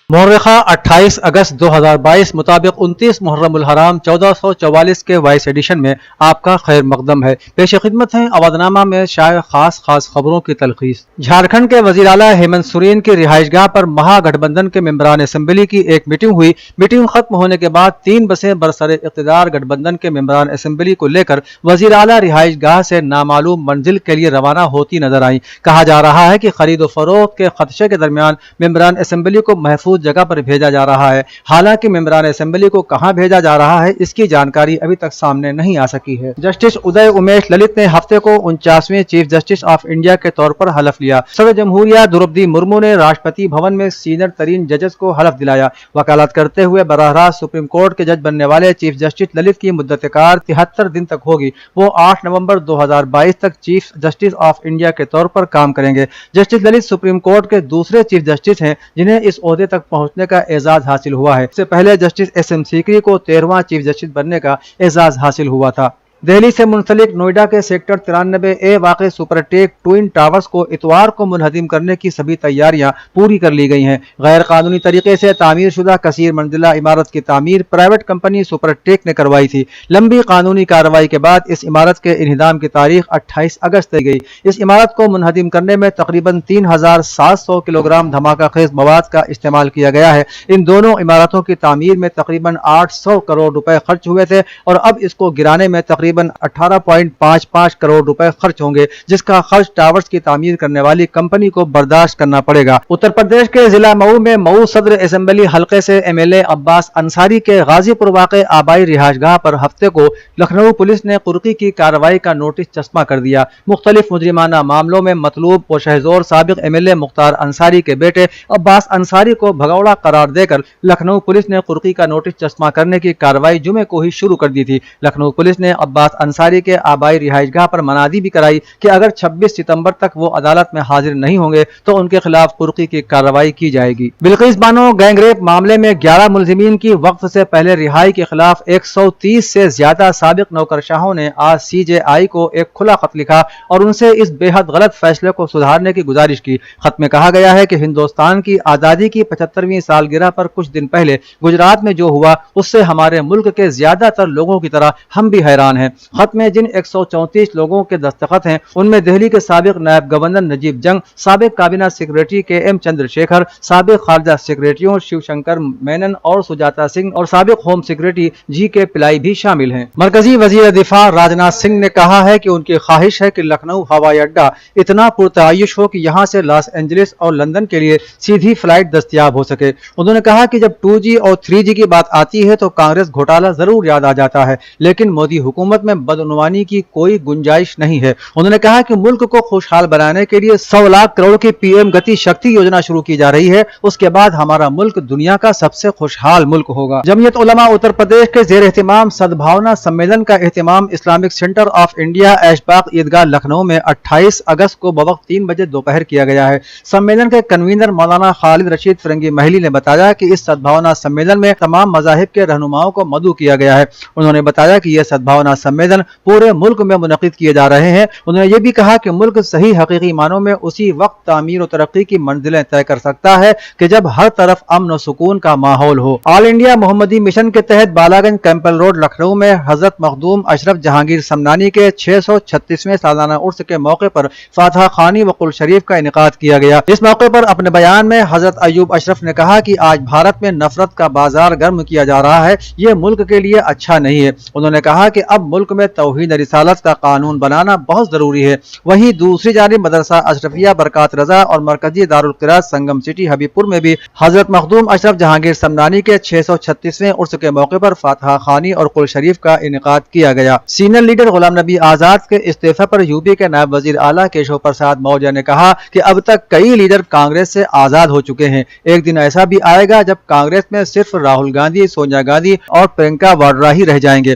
مورخہ 28 اگست 2022 مطابق 29 محرم الحرام 1444 کے وائس ایڈیشن میں آپ کا خیر مقدم ہے۔ پیش خدمت ہیں اودھ نامہ میں شائع خاص خبروں کی تلخیص۔ جھارکھنڈ کے وزیر اعلیٰ ہیمنت سورین کی رہائش گاہ پر مہا گٹھ بندھن کے ممبران اسمبلی کی ایک میٹنگ ہوئی۔ میٹنگ ختم ہونے کے بعد 3 بسیں برسر اقتدار گٹھ بندھن کے ممبران اسمبلی کو لے کر وزیر اعلیٰ رہائش گاہ سے نامعلوم منزل کے لیے روانہ ہوتی نظر آئیں۔ کہا جا رہا ہے کہ خرید و فروخت کے خدشے کے درمیان ممبران اسمبلی کو محفوظ جگہ پر بھیجا جا رہا ہے۔ حالانکہ ممبران اسمبلی کو کہاں بھیجا جا رہا ہے اس کی جانکاری ابھی تک سامنے نہیں آ سکی ہے۔ جسٹس ادے امیش للت نے ہفتے کو 49ویں چیف جسٹس آف انڈیا کے طور پر حلف لیا۔ صدر جمہوریہ دروپدی مرمو نے راشٹرپتی بھون میں سینئر ترین ججز کو حلف دلایا۔ وکالت کرتے ہوئے براہ راست سپریم کورٹ کے جج بننے والے چیف جسٹس للت کی مدت کار 73 دن تک ہوگی۔ وہ 8 نومبر 2022 تک چیف جسٹس آف انڈیا کے طور پر کام کریں گے۔ جسٹس للت سپریم کورٹ کے دوسرے چیف جسٹس ہیں جنہیں اس عہدے تک پہنچنے کا اعزاز حاصل ہوا ہے۔ اس سے پہلے جسٹس ایس ایم سیکری کو 13واں چیف جسٹس بننے کا اعزاز حاصل ہوا تھا۔ دہلی سے منسلک نوئیڈا کے سیکٹر 93A واقع سپر ٹیک ٹوئن ٹاورز کو اتوار کو منہدم کرنے کی سبھی تیاریاں پوری کر لی گئی ہیں۔ غیر قانونی طریقے سے تعمیر شدہ کثیر منزلہ عمارت کی تعمیر پرائیویٹ کمپنی سپر ٹیک نے کروائی تھی۔ لمبی قانونی کارروائی کے بعد اس عمارت کے انہدام کی تاریخ 28 اگست دی گئی۔ اس عمارت کو منہدم کرنے میں تقریباً 3700 کلو گرام دھماکہ خیز مواد کا استعمال کیا گیا ہے۔ ان دونوں عمارتوں کی تعمیر میں تقریباً 800 کروڑ روپے خرچ ہوئے تھے اور اب اس کو گرانے میں تقریباً 18.55 کروڑ روپے خرچ ہوں گے، جس کا خرچ ٹاورز کی تعمیر کرنے والی کمپنی کو برداشت کرنا پڑے گا۔ اتر پردیش کے ضلع مئو میں مئو صدر اسمبلی حلقے سے MLA عباس انصاری کے غازی پور واقع آبائی رہائش گاہ پر ہفتے کو لکھنؤ پولیس نے قرقی کی کارروائی کا نوٹس چسپاں کر دیا۔ مختلف مجرمانہ معاملوں میں مطلوب و شہزور سابق MLA مختار انصاری کے بیٹے عباس انصاری کو بھگوڑا قرار دے کر لکھنؤ پولیس نے قرقی کا نوٹس چسپاں کرنے کی کارروائی جمعے کو ہی شروع کر دی تھی۔ لکھنؤ پولیس نے عباس انصاری کے آبائی رہائش گاہ پر منادی بھی کرائی کہ اگر 26 ستمبر تک وہ عدالت میں حاضر نہیں ہوں گے تو ان کے خلاف قرقی کی کارروائی کی جائے گی۔ بلقیس بانو گینگ ریپ معاملے میں 11 ملزمین کی وقت سے پہلے رہائی کے خلاف 130 سے زیادہ سابق نوکرشاہوں نے آج CJI کو ایک کھلا خط لکھا اور ان سے اس بے حد غلط فیصلے کو سدھارنے کی گزارش کی۔ خط میں کہا گیا ہے کہ ہندوستان کی آزادی کی 75ویں سالگرہ پر کچھ دن پہلے گجرات میں جو ہوا اس سے ہمارے ملک کے زیادہ تر لوگوں کی طرح ہم بھی حیران ہیں۔ خط میں جن 134 لوگوں کے دستخط ہیں ان میں دہلی کے سابق نائب گورنر نجیب جنگ، سابق کابینہ سیکریٹری KM چندر شیکھر، سابق خارجہ سیکریٹریوں شیو شنکر مینن اور سجاتا سنگھ اور سابق ہوم سیکریٹری GK پلائی بھی شامل ہیں۔ مرکزی وزیر دفاع راجناتھ سنگھ نے کہا ہے کہ ان کی خواہش ہے کہ لکھنؤ ہوائی اڈہ اتنا پرتعیش ہو کہ یہاں سے لاس اینجلس اور لندن کے لیے سیدھی فلائٹ دستیاب ہو سکے۔ انہوں نے کہا کہ جب 2G اور 3G کی بات آتی ہے تو کانگریس گھوٹالہ ضرور یاد آ جاتا ہے، لیکن مودی حکومت میں بدعنوانی کی کوئی گنجائش نہیں ہے۔ انہوں نے کہا کہ ملک کو خوشحال بنانے کے لیے 100 لاکھ کروڑ کی PM گتی شکتی یوجنا شروع کی جا رہی ہے، اس کے بعد ہمارا ملک دنیا کا سب سے خوشحال ملک ہوگا۔ جمعیت علماء اتر پردیش کے زیر اہتمام سدبھاونا سمیلن کا اہتمام اسلامک سینٹر آف انڈیا ایش باغ عیدگاہ لکھنؤ میں 28 اگست کو بوقت 3 بجے دوپہر کیا گیا ہے۔ سمیلن کے کنوینر مولانا خالد رشید فرنگی محلی نے بتایا کہ اس سدبھاونا سمیلن میں تمام مذاہب کے رہنماؤں کو مدعو کیا گیا ہے۔ انہوں نے بتایا کہ یہ سدبھاونا سمیلن پورے ملک میں منعقد کیے جا رہے ہیں۔ انہوں نے یہ بھی کہا کہ ملک صحیح حقیقی معنوں میں اسی وقت تعمیر و ترقی کی منزلیں طے کر سکتا ہے کہ جب ہر طرف امن و سکون کا ماحول ہو۔ آل انڈیا محمدی مشن کے تحت بالاگنج کیمپل روڈ لکھنؤ میں حضرت مخدوم اشرف جہانگیر سمنانی کے 636ویں سالانہ عرس کے موقع پر فاتحہ خوانی و قرآن شریف کا انعقاد کیا گیا۔ اس موقع پر اپنے بیان میں حضرت ایوب اشرف نے کہا کہ آج بھارت میں نفرت کا بازار گرم کیا جا رہا ہے، یہ ملک کے لیے اچھا نہیں ہے۔ انہوں نے کہا کہ اب ملک میں توحید رسالت کا قانون بنانا بہت ضروری ہے۔ وہیں دوسری جانب مدرسہ اشرفیہ برکات رضا اور مرکزی دارالقراءت سنگم سٹی حبیب پور میں بھی حضرت مخدوم اشرف جہانگیر سمنانی کے 636ویں عرس کے موقع پر فاتحہ خوانی اور قرآن شریف کا انعقاد کیا گیا۔ سینئر لیڈر غلام نبی آزاد کے استعفے پر UP کے نائب وزیر اعلیٰ کیشو پرساد موریا نے کہا کہ اب تک کئی لیڈر کانگریس سے آزاد ہو چکے ہیں، ایک دن ایسا بھی آئے گا جب کانگریس میں صرف راہل گاندھی، سونیا گاندھی اور پرینکا واڈرا ہی رہ جائیں گے۔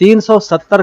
370